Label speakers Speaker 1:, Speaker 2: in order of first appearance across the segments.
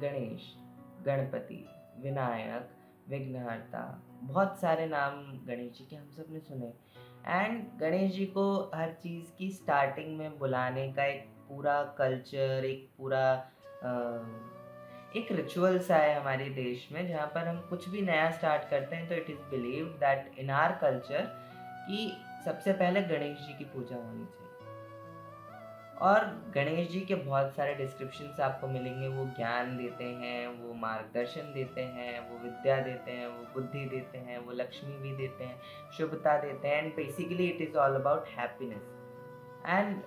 Speaker 1: गणेश, गणपति, विनायक, विघ्नहर्ता, बहुत सारे नाम गणेश जी के हम सब ने सुने। एंड गणेश जी को हर चीज़ की स्टार्टिंग में बुलाने का एक पूरा कल्चर, एक पूरा एक रिचुअल सा है हमारे देश में, जहाँ पर हम कुछ भी नया स्टार्ट करते हैं तो it is believed that in our culture कि सबसे पहले गणेश जी की पूजा होनी चाहिए। और गणेश जी के बहुत सारे डिस्क्रिप्शंस आपको मिलेंगे। वो ज्ञान देते हैं, वो मार्गदर्शन देते हैं, वो विद्या देते हैं, वो बुद्धि देते हैं, वो लक्ष्मी भी देते हैं, शुभता देते हैं। And basically it is all about happiness. And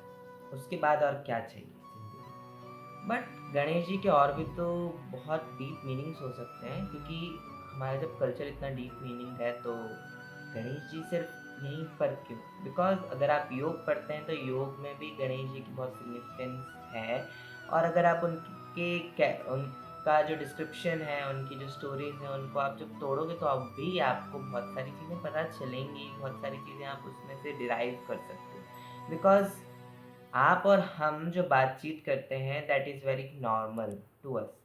Speaker 1: उसके बाद और क्या चाहिए ज़िंदगी। बट गणेश जी के और भी तो बहुत डीप मीनिंग्स हो सकते हैं, क्योंकि हमारा जब कल्चर इतना डीप मीनिंग है तो गणेश जी सिर्फ यहीं पर क्यों? बिकॉज अगर आप योग पढ़ते हैं तो योग में भी गणेश जी की बहुत सिग्निफिकेंस है। और अगर आप उनका जो डिस्क्रिप्शन है, उनकी जो स्टोरीज हैं, उनको आप जब तोड़ोगे तो अब भी आपको बहुत सारी चीज़ें पता चलेंगी, बहुत सारी चीज़ें आप उसमें से डिराइव कर सकते हो। बिकॉज आप और हम जो बातचीत करते हैं that is very normal to us.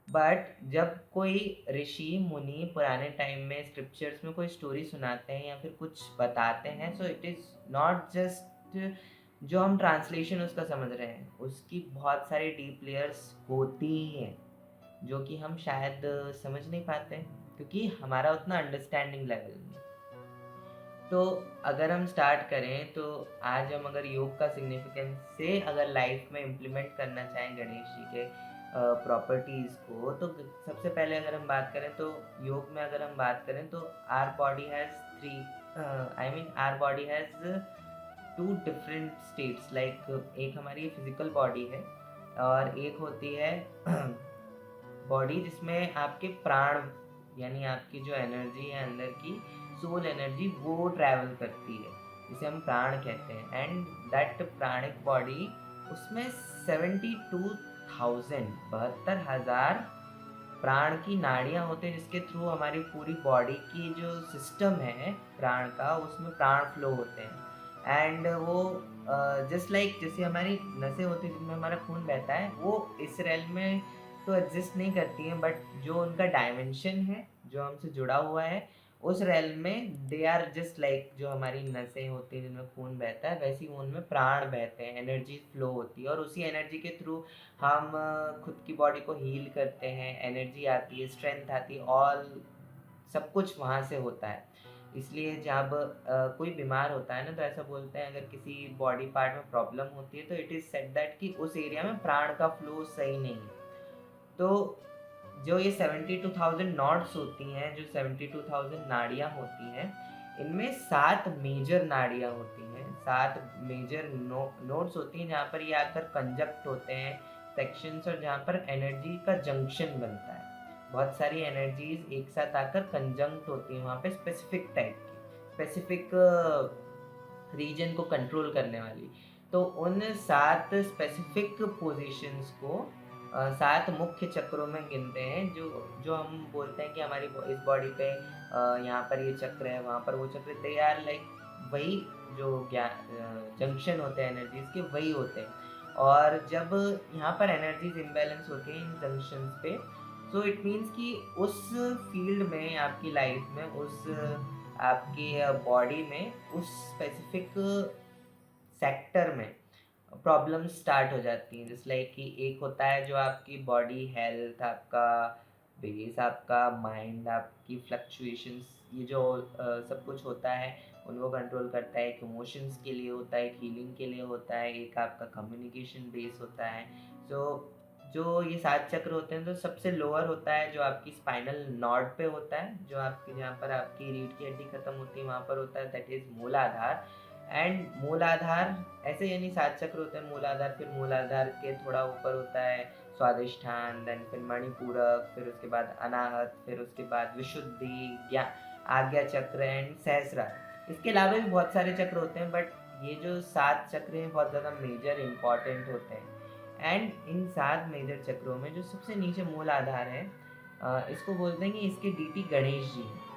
Speaker 1: But जब कोई ऋषि मुनि पुराने टाइम में स्क्रिप्चर्स में कोई स्टोरी सुनाते हैं या फिर कुछ बताते हैं, so it is not just जो हम ट्रांसलेशन उसका समझ रहे हैं, उसकी बहुत सारी डीप लेयर्स होती ही हैं जो कि हम शायद समझ नहीं पाते हैं, क्योंकि हमारा उतना अंडरस्टैंडिंग लेवल नहीं। तो अगर हम स्टार्ट करें तो आज हम अगर योग का सिग्निफिकेंस से अगर लाइफ में इम्प्लीमेंट करना चाहें गणेश जी के प्रॉपर्टीज़ को, तो सबसे पहले अगर हम बात करें तो योग में अगर हम बात करें तो our body has three, I mean our body has two different states. Like एक हमारी फिजिकल बॉडी है और एक होती है बॉडी जिसमें आपके प्राण, यानी आपकी जो एनर्जी है अंदर की सोल एनर्जी, वो ट्रैवल करती है, जिसे हम प्राण कहते हैं। एंड दैट प्राणिक बॉडी, उसमें 72,000 72,000 प्राण की नाड़ियाँ होते हैं, जिसके थ्रू हमारी पूरी बॉडी की जो सिस्टम है प्राण का, उसमें प्राण फ्लो होते हैं। एंड वो जस्ट लाइक जैसे हमारी नसें होती हैं जिनमें हमारा खून बहता है, वो इस रेल में तो एग्जिस्ट नहीं करती हैं, बट जो उनका डायमेंशन है जो हमसे जुड़ा हुआ है उस रेल में दे आर जस्ट लाइक जो हमारी नसें होती हैं जिनमें खून बहता है, वैसे ही उनमें प्राण बहते हैं, एनर्जी फ्लो होती है। और उसी एनर्जी के थ्रू हम खुद की बॉडी को हील करते हैं, एनर्जी आती है, स्ट्रेंथ आती है, ऑल सब कुछ वहाँ से होता है। इसलिए जब कोई बीमार होता है ना, तो ऐसा बोलते हैं अगर किसी बॉडी पार्ट में प्रॉब्लम होती है तो इट इज़ सेड दैट कि उस एरिया में प्राण का फ्लो सही नहीं है। तो जो ये 72,000 नॉड्स होती हैं, जो 72,000 नाड़ियाँ होती हैं, इनमें 7 मेजर नाड़ियाँ होती हैं, 7 मेजर नोड्स होती हैं जहाँ पर ये आकर कंजक्ट होते हैं सेक्शंस, और जहाँ पर एनर्जी का जंक्शन बनता है। बहुत सारी एनर्जीज एक साथ आकर कंजंक्ट होती हैं वहाँ पे, स्पेसिफिक टाइप की, स्पेसिफिक रीजन को कंट्रोल करने वाली। तो उन 7 स्पेसिफिक पोजीशंस को 7 मुख्य चक्रों में गिनते हैं, जो जो हम बोलते हैं कि हमारी इस बॉडी पे यहाँ पर ये चक्र है, वहाँ पर वो चक्र, दे आर लाइक वही जो जंक्शन होते हैं एनर्जीज के, वही होते हैं। और जब यहाँ पर एनर्जीज इम्बैलेंस होती हैं इन जंक्शंस पे, सो इट मीन्स कि उस फील्ड में, आपकी लाइफ में, उस आपकी बॉडी में, उस स्पेसिफिक सेक्टर में प्रॉब्लम स्टार्ट हो जाती हैं। जैसे लाइक कि एक होता है जो आपकी बॉडी हेल्थ, आपका बेस, आपका माइंड, आपकी फ्लक्चुएशंस, ये जो सब कुछ होता है उनको कंट्रोल करता है। एक इमोशंस के लिए होता है, एक हीलिंग के लिए होता है, एक आपका कम्युनिकेशन बेस होता है। सो जो ये 7 चक्र होते हैं, तो सबसे लोअर होता है जो आपकी स्पाइनल नॉड पे होता है, जो आपकी जहाँ पर आपकी रीढ़ की हड्डी खत्म होती है वहाँ पर होता है, दैट इज मूलाधार। एंड मूलाधार ऐसे यानी 7 चक्र होते हैं मूलाधार। फिर मूलाधार के थोड़ा ऊपर होता है स्वादिष्ठान, देन फिर मणिपूरक, फिर उसके बाद अनाहत, फिर उसके बाद विशुद्धि, ज्ञान, आज्ञा चक्र एंड सहस्रार। इसके अलावा भी बहुत सारे चक्र होते हैं, बट ये जो 7 चक्र हैं बहुत ज़्यादा मेजर इंपॉर्टेंट होते हैं। एंड इन 7 मेजर चक्रों में जो सबसे नीचे मूल आधार है, इसको बोलते हैं कि इसके डीटी गणेश जी हैं।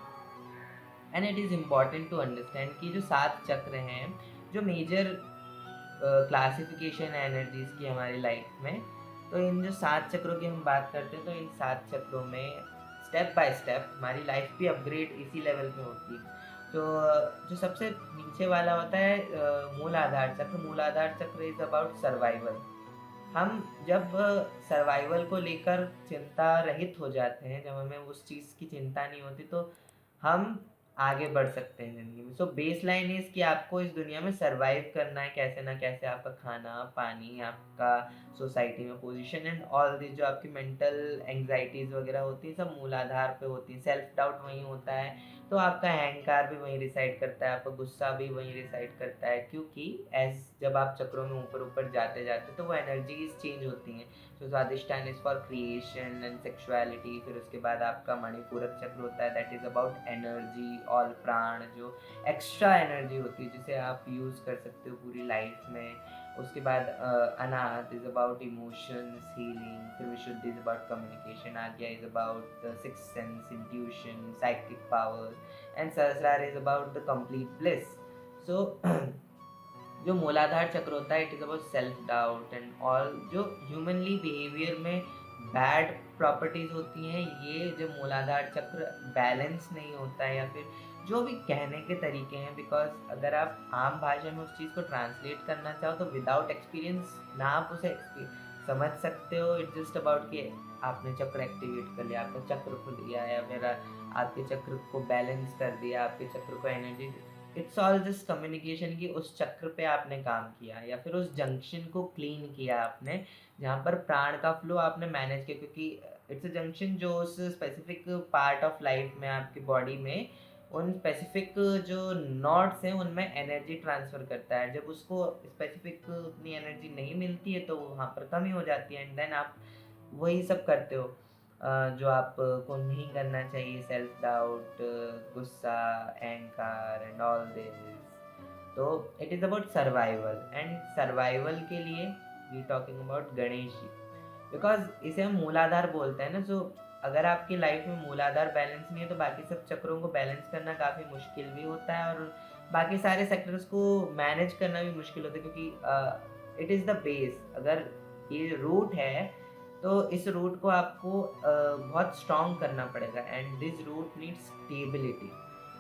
Speaker 1: And it is important to understand कि जो 7 चक्र हैं, जो मेजर क्लासिफिकेशन है एनर्जीज की हमारी लाइफ में, तो इन जो 7 चक्रों की हम बात करते हैं, तो इन 7 चक्रों में स्टेप बाय स्टेप हमारी लाइफ भी अपग्रेड इसी लेवल पे होती है। तो जो सबसे नीचे वाला होता है मूलाधार चक्र। मूलाधार चक्र इज़ अबाउट सर्वाइवल। हम जब सर्वाइवल को लेकर चिंता रहित हो जाते हैं, जब हमें उस चीज़ की चिंता नहीं होती, तो हम आगे बढ़ सकते हैं ज़िंदगी में। सो बेस लाइन इज़ कि आपको इस दुनिया में सर्वाइव करना है, कैसे ना कैसे। आपका खाना पानी, आपका सोसाइटी में पोजीशन एंड ऑल दिस, जो आपकी मेंटल एंग्जाइटीज़ वगैरह होती हैं, सब मूलाधार पे होती हैं। सेल्फ डाउट वहीं होता है, तो आपका अहंकार भी वहीं रिसाइड करता है, आपका गुस्सा भी वहीं रिसाइड करता है। क्योंकि एज जब आप चक्रों में ऊपर ऊपर जाते जाते, तो वो एनर्जीज चेंज होती हैं। तो Swadhisthana is for creation and sexuality. फिर उसके बाद आपका मणिपूरक चक्र होता है, that is about energy, all प्राण, जो एक्स्ट्रा एनर्जी होती है जिसे आप यूज़ कर सकते हो पूरी लाइफ में। उसके बाद Anahata is about emotions, healing. फिर Vishuddha is about communication. Ajna is about six sense, intuition, psychic powers. And Sahasrara is about the complete bliss. So जो मूलाधार चक्र होता है, it is about self doubt and all. जो ह्यूमनली बिहेवियर में bad properties होती हैं, ये जो मूलाधार चक्र बैलेंस नहीं होता है, या फिर जो भी कहने के तरीके हैं, बिकॉज अगर आप आम भाषा में उस चीज़ को ट्रांसलेट करना चाहो, तो विदाउट एक्सपीरियंस ना आप उसे समझ सकते हो। इट्स जस्ट अबाउट कि आपने चक्र एक्टिवेट कर लिया, आपका चक्र खुल गया, या फिर आपके चक्र को बैलेंस कर दिया, आपके चक्र को energy. It's all just communication की उस चक्र पे आपने काम किया, या फिर उस जंक्शन को क्लीन किया आपने, जहाँ पर प्राण का फ्लो आपने मैनेज किया। क्योंकि इट्स अ जंक्शन जो उस स्पेसिफिक पार्ट ऑफ लाइफ में आपकी बॉडी में उन स्पेसिफिक जो नॉड्स हैं उनमें एनर्जी ट्रांसफ़र करता है। जब उसको स्पेसिफिक उतनी एनर्जी नहीं मिलती है, तो वहाँ पर कमी हो जाती है, एंड देन आप वही सब करते हो जो आपको नहीं करना चाहिए। सेल्फ डाउट, गुस्सा, अहंकार एंड ऑल दिस। तो it is about survival, and survival के लिए we talking about Ganesh ji, because इसे हम मूलाधार बोलते हैं ना। सो अगर आपकी लाइफ में मूलाधार बैलेंस नहीं है, तो बाकी सब चक्रों को बैलेंस करना काफ़ी मुश्किल भी होता है, और बाकी सारे सेक्टर्स को मैनेज करना भी मुश्किल होता है। क्योंकि इट इज़ द बेस। अगर ये रूट है, तो इस रूट को आपको बहुत स्ट्रॉन्ग करना पड़ेगा, and this root needs stability.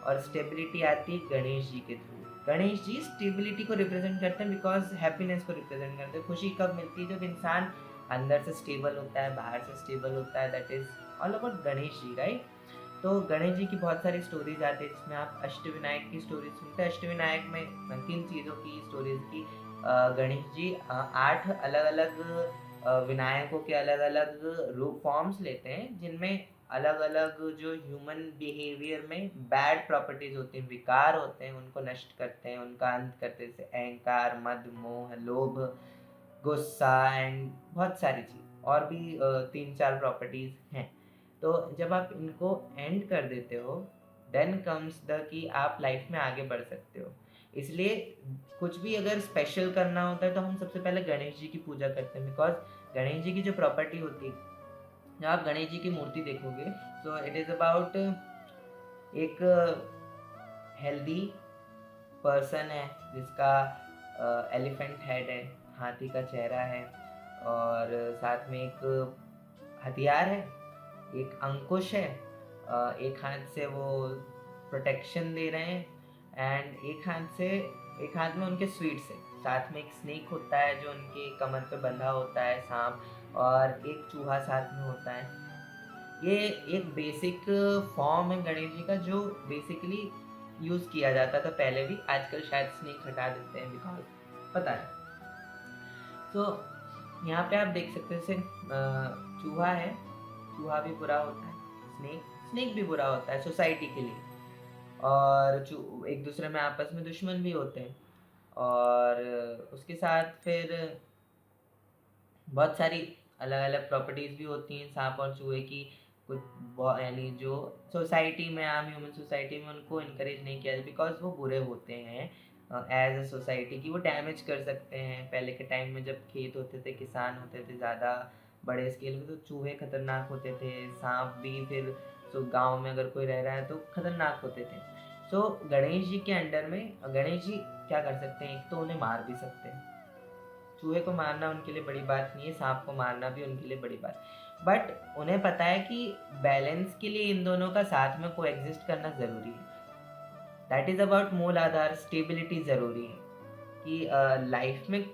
Speaker 1: और स्टेबिलिटी आती है गणेश जी के थ्रू। गणेश जी स्टेबिलिटी को रिप्रेजेंट करते हैं, बिकॉज हैप्पीनेस को रिप्रेजेंट करते हैं। खुशी कब मिलती है? जब इंसान अंदर से स्टेबल होता है, बाहर से स्टेबल होता है। That is all about Ganesh ji, right? तो गणेश जी की बहुत सारी स्टोरीज आती है, जिसमें आप अष्टविनायक की स्टोरीज सुनते हैं। अष्टविनायक में किन चीज़ों की स्टोरीज की? गणेश जी 8 अलग अलग विनायकों के अलग अलग रूप फॉर्म्स लेते हैं, जिनमें अलग अलग जो ह्यूमन बिहेवियर में बैड प्रॉपर्टीज होती हैं, विकार होते हैं, उनको नष्ट करते हैं, उनका अंत करते हैं। जैसे अहंकार, मद, मोह, लोभ, गुस्सा एंड बहुत सारी चीज़ और भी 3-4 प्रॉपर्टीज हैं। तो जब आप इनको एंड कर देते हो, देन कम्स द कि आप लाइफ में आगे बढ़ सकते हो। इसलिए कुछ भी अगर स्पेशल करना होता है, तो हम सबसे पहले गणेश जी की पूजा करते हैं, बिकॉज गणेश जी की जो प्रॉपर्टी होती है, जब आप गणेश जी की मूर्ति देखोगे, तो इट इज़ अबाउट एक हेल्दी पर्सन है, जिसका एलिफेंट हेड है, हाथी का चेहरा है, और साथ में एक हथियार है, एक अंकुश है। एक हाथ से वो प्रोटेक्शन दे रहे हैं, एंड एक हाथ में उनके स्वीट्स है। साथ में एक स्नेक होता है जो उनके कमर पे बंधा होता है, सांप, और एक चूहा साथ में होता है। ये एक बेसिक फॉर्म है गणेश जी का, जो बेसिकली यूज़ किया जाता था पहले भी। आजकल शायद स्नेक हटा देते हैं, बिकॉज पता है। तो यहाँ पे आप देख सकते हैं, जैसे चूहा है, चूहा भी बुरा होता है, स्नेक भी बुरा होता है सोसाइटी के लिए, और एक दूसरे में आपस में दुश्मन भी होते हैं। और उसके साथ फिर बहुत सारी अलग अलग प्रॉपर्टीज़ भी होती हैं सांप और चूहे की। कुछ यानी जो सोसाइटी में, आम ह्यूमन सोसाइटी में, उनको इनकरेज नहीं किया जाता, बिकॉज वो बुरे होते हैं एज अ सोसाइटी की। वो डैमेज कर सकते हैं। पहले के टाइम में जब खेत होते थे, किसान होते थे ज़्यादा बड़े स्केल पे, तो चूहे खतरनाक होते थे, सांप भी। फिर तो गांव में अगर कोई रह रहा है तो खतरनाक होते थे। सो गणेश जी के अंडर में गणेश जी क्या कर सकते हैं? एक तो उन्हें मार भी सकते हैं, चूहे को मारना उनके लिए बड़ी बात नहीं है, सांप को मारना भी उनके लिए बड़ी बात, बट उन्हें पता है कि बैलेंस के लिए इन दोनों का साथ में को एग्जिस्ट करना ज़रूरी है। दैट इज़ अबाउट मूल आधार, स्टेबिलिटी ज़रूरी है कि लाइफ में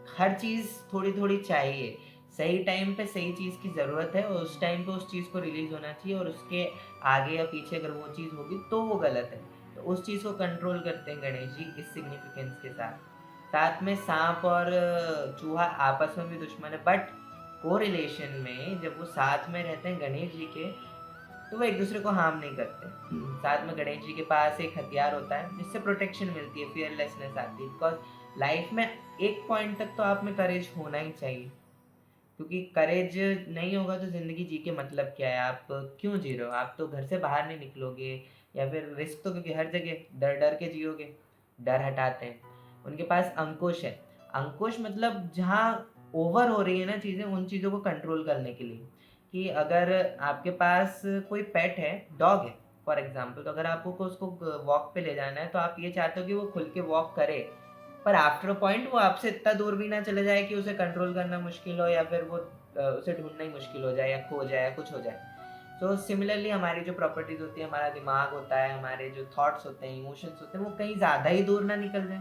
Speaker 1: हर चीज़ थोड़ी थोड़ी चाहिए, सही टाइम पे सही चीज़ की ज़रूरत है और उस टाइम पे उस चीज़ को रिलीज़ होना चाहिए, और उसके आगे या पीछे अगर वो चीज़ होगी तो वो गलत है। तो उस चीज़ को कंट्रोल करते हैं गणेश जी इस सिग्निफिकेंस के साथ। साथ में सांप और चूहा आपस में भी दुश्मन है, बट को रिलेशन में जब वो साथ में रहते हैं गणेश जी के, तो वो एक दूसरे को हार्म नहीं करते। साथ में गणेश जी के पास एक हथियार होता है जिससे प्रोटेक्शन मिलती है, फियरलेसनेस आती है, बिकॉज लाइफ में एक पॉइंट तक तो आप में करेज होना ही चाहिए, क्योंकि करेज नहीं होगा तो ज़िंदगी जी के मतलब क्या है, आप क्यों जी रहे हो, आप तो घर से बाहर नहीं निकलोगे, या फिर रिस्क तो, क्योंकि हर जगह डर डर के जियोगे, डर हटाते हैं। उनके पास अंकुश है, अंकुश मतलब जहाँ ओवर हो रही है ना चीज़ें, उन चीज़ों को कंट्रोल करने के लिए, कि अगर आपके पास कोई पेट है, डॉग है फॉर एग्जाम्पल, तो अगर आपको उसको वॉक पे ले जाना है तो आप ये चाहते हो कि वो खुल के वॉक करे, पर आफ्टर अ पॉइंट वो आपसे इतना दूर भी ना चले जाए कि उसे कंट्रोल करना मुश्किल हो, या फिर वो उसे ढूंढना ही मुश्किल हो जाए, या खो जाए, या कुछ हो जाए। तो सिमिलरली हमारी जो प्रॉपर्टीज होती है, हमारा दिमाग होता है, हमारे जो थॉट्स होते हैं, इमोशंस होते हैं, वो कहीं ज़्यादा ही दूर ना निकल जाए,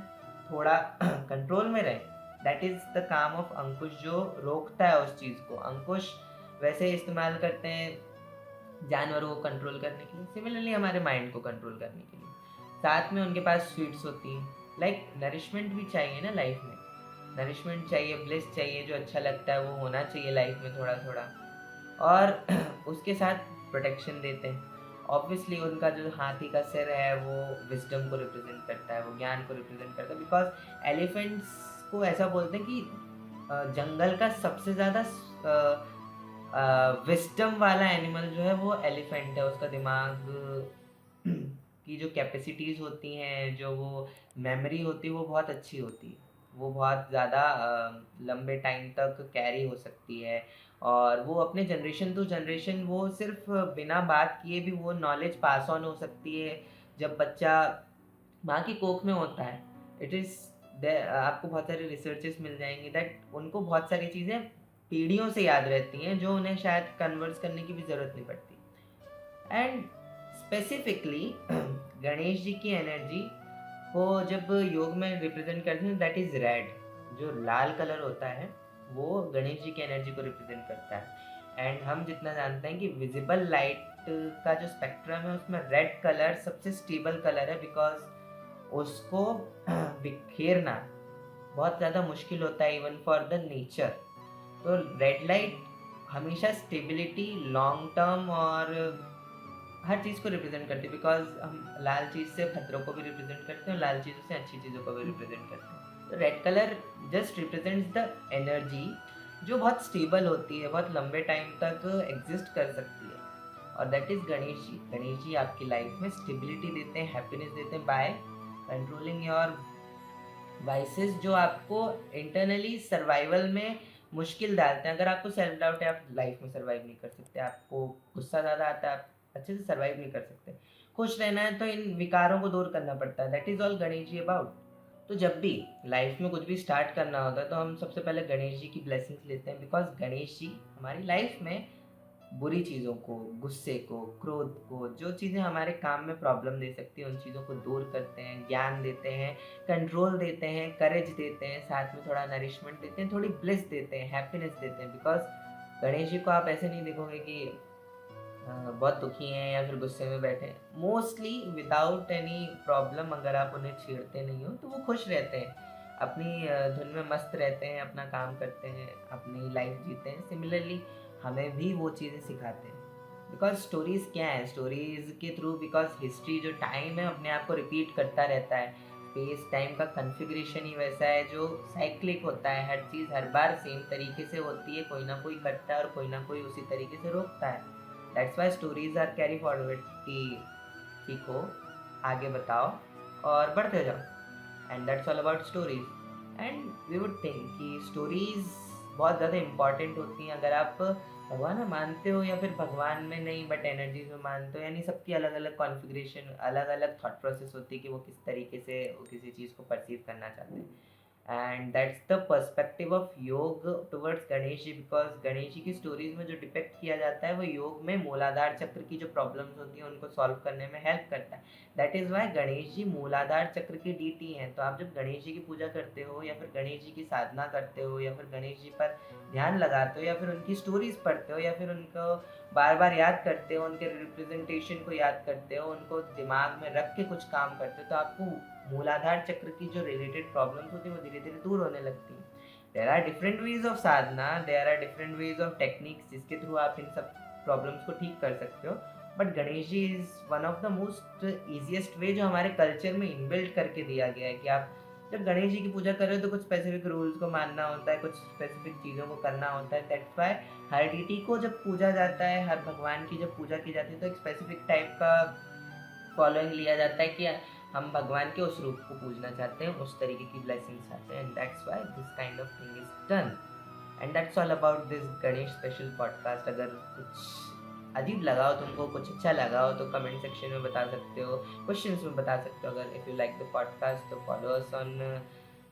Speaker 1: थोड़ा कंट्रोल में रहे। दैट इज़ द काम ऑफ अंकुश, जो रोकता है उस चीज़ को। अंकुश वैसे इस्तेमाल करते हैं जानवरों को कंट्रोल करने के लिए, सिमिलरली हमारे माइंड को कंट्रोल करने के लिए। साथ में उनके पास स्वीट्स होती हैं, लाइक नरिशमेंट भी चाहिए ना लाइफ में, नरिशमेंट चाहिए, ब्लिस चाहिए, जो अच्छा लगता है वो होना चाहिए लाइफ में थोड़ा थोड़ा, और उसके साथ प्रोटेक्शन देते हैं। ऑब्वियसली उनका जो हाथी का सिर है वो विजडम को रिप्रेजेंट करता है, वो ज्ञान को रिप्रेजेंट करता है, बिकॉज एलिफेंट्स को ऐसा बोलते हैं कि जंगल का सबसे ज़्यादा विस्डम वाला एनिमल जो है वो एलिफेंट है। उसका दिमाग की जो कैपेसिटीज़ होती हैं, जो वो मेमोरी होती है, वो बहुत अच्छी होती है, वो बहुत ज़्यादा लंबे टाइम तक कैरी हो सकती है, और वो अपने जनरेशन टू जनरेशन वो सिर्फ बिना बात किए भी वो नॉलेज पास ऑन हो सकती है। जब बच्चा माँ की कोख में होता है, इट इज़, आपको बहुत सारे रिसर्चेस मिल जाएंगे दैट उनको बहुत सारी चीज़ें पीढ़ियों से याद रहती हैं, जो उन्हें शायद कन्वर्स करने की भी ज़रूरत नहीं पड़ती। एंड स्पेसिफिकली गणेश जी की एनर्जी को जब योग में रिप्रेजेंट करते हैं, दैट इज़ रेड, जो लाल कलर होता है वो गणेश जी की एनर्जी को रिप्रेजेंट करता है। एंड हम जितना जानते हैं कि विजिबल लाइट का जो स्पेक्ट्रम है उसमें रेड कलर सबसे स्टेबल कलर है, बिकॉज उसको बिखेरना बहुत ज़्यादा मुश्किल होता है इवन फॉर द नेचर। तो रेड लाइट हमेशा स्टेबिलिटी, लॉन्ग टर्म और हर चीज़ को रिप्रेजेंट करती है, बिकॉज हम लाल चीज़ से खतरों को भी रिप्रेजेंट करते हैं और लाल चीज़ों से अच्छी चीज़ों को भी रिप्रेजेंट करते हैं। तो red colour just represents the energy जो बहुत स्टेबल होती है, बहुत लंबे टाइम तक एग्जिस्ट कर सकती है, और दैट इज़ गणेश जी। गणेश जी आपकी लाइफ में स्टेबिलिटी देते हैं, हैप्पीनेस देते हैं बाय कंट्रोलिंग योर वाइसेस, जो आपको इंटरनली सर्वाइवल में मुश्किल डालते हैं। अगर आपको सेल्फ डाउट है, आप लाइफ में सर्वाइव नहीं कर सकते, आपको गुस्सा ज़्यादा आता है, आप अच्छे से सर्वाइव नहीं कर सकते, खुश रहना है तो इन विकारों को दूर करना पड़ता है। That is all Ganesh ji about. तो जब भी लाइफ में कुछ भी स्टार्ट करना होता है तो हम सबसे पहले गणेश जी की ब्लेसिंग्स लेते हैं, बिकॉज गणेश जी हमारी लाइफ में बुरी चीज़ों को, गुस्से को, क्रोध को, जो चीज़ें हमारे काम में प्रॉब्लम दे सकती हैं, उन चीज़ों को दूर करते हैं, ज्ञान देते हैं, कंट्रोल देते हैं, करेज देते हैं, साथ में थोड़ा नरिशमेंट देते हैं, थोड़ी ब्लिस देते हैं, हैप्पीनेस देते हैं। बिकॉज गणेश जी को आप ऐसे नहीं देखोगे कि बहुत दुखी हैं या फिर गुस्से में बैठे हैं। मोस्टली विदाउट एनी प्रॉब्लम, अगर आप उन्हें छेड़ते नहीं हो तो वो खुश रहते हैं, अपनी धुन में मस्त रहते हैं, अपना काम करते हैं, अपनी लाइफ जीते हैं। सिमिलरली हमें भी वो चीज़ें सिखाते हैं, बिकॉज स्टोरीज़ क्या है, स्टोरीज़ के थ्रू, बिकॉज हिस्ट्री जो टाइम है अपने आप को रिपीट करता रहता है, स्पेस टाइम का कन्फिग्रेशन ही वैसा है जो साइक्लिक होता है, हर चीज़ हर बार सेम तरीके से होती है, कोई ना कोई करता है और कोई ना कोई उसी तरीके से रोकता है। That's why stories are carry forward, कि सीखो, आगे बताओ और बढ़ते जाओ, and that's all about stories. And we would think कि स्टोरीज बहुत ज़्यादा इंपॉर्टेंट होती हैं, अगर आप भगवान में मानते हो या फिर भगवान में नहीं बट एनर्जीज में मानते हो, यानी सबकी अलग अलग कॉन्फ़िगरेशन, अलग अलग थॉट प्रोसेस होती है कि वो किस तरीके से वो किसी चीज़ को परसीव करना चाहते हैं। And that's the perspective of yoga towards Ganesh ji, because Ganesh ji की स्टोरीज में जो डिपेक्ट किया जाता है वो योग में मूलाधार चक्र की जो प्रॉब्लम्स होती हैं उनको सॉल्व करने में हेल्प करता है। That is why Ganesh ji मूलाधार चक्र की डीटी हैं। तो आप जब गणेश जी की पूजा करते हो या फिर गणेश जी की साधना करते हो या फिर गणेश जी पर ध्यान लगाते हो या फिर उनकी स्टोरीज पढ़ते हो या फिर उनको बार बार याद करते हो, उनके रिप्रेजेंटेशन को याद करते हो, उनको दिमाग में रख के कुछ काम करते हो, तो आपको मूलाधार चक्र की जो रिलेटेड प्रॉब्लम्स होती है वो धीरे धीरे दूर होने लगती हैं। There are different ways of sadhana, there are different ways of techniques जिसके थ्रू आप इन सब प्रॉब्लम्स को ठीक कर सकते हो। But Ganesh ji is one of the most easiest way जो हमारे कल्चर में इनबिल्ट करके दिया गया है कि आप जब गणेश जी की पूजा कर रहे हो तो कुछ स्पेसिफिक रूल्स को मानना होता है, कुछ स्पेसिफिक चीज़ों को करना होता है। दैट्स वाई हर डीटी को जब पूजा जाता है, हर भगवान की जब पूजा की जाती है तो एक स्पेसिफिक टाइप का फॉलोइंग लिया जाता है कि हम भगवान के उस रूप को पूजना चाहते हैं, उस तरीके की ब्लेसिंग्स चाहते हैं। And that's why this kind of thing is done. And that's all about this Ganesh special podcast. अगर कुछ अजीब लगा हो तुमको, कुछ अच्छा लगा हो तो कमेंट सेक्शन में बता सकते हो, क्वेश्चंस में बता सकते हो। अगर if you like the podcast तो follow us on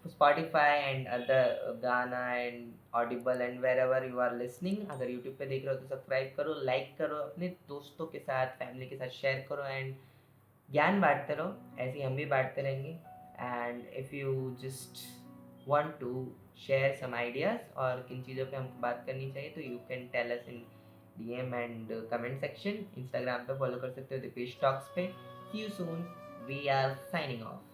Speaker 1: Spotify and other Gaana and Audible and wherever you are listening। अगर YouTube पे देख रहे हो तो सब्सक्राइब करो, लाइक करो, अपने दोस्तों के साथ, फैमिली के साथ शेयर करो एंड ज्ञान बांटते रहो। ऐसे ही हम भी बांटते रहेंगे। And if you just want to share some ideas और किन चीज़ों पे हमको बात करनी चाहिए तो you can tell us in DM and comment section. Instagram पे फॉलो कर सकते हो दीपेश टॉक्स पे। See you soon, we are signing of.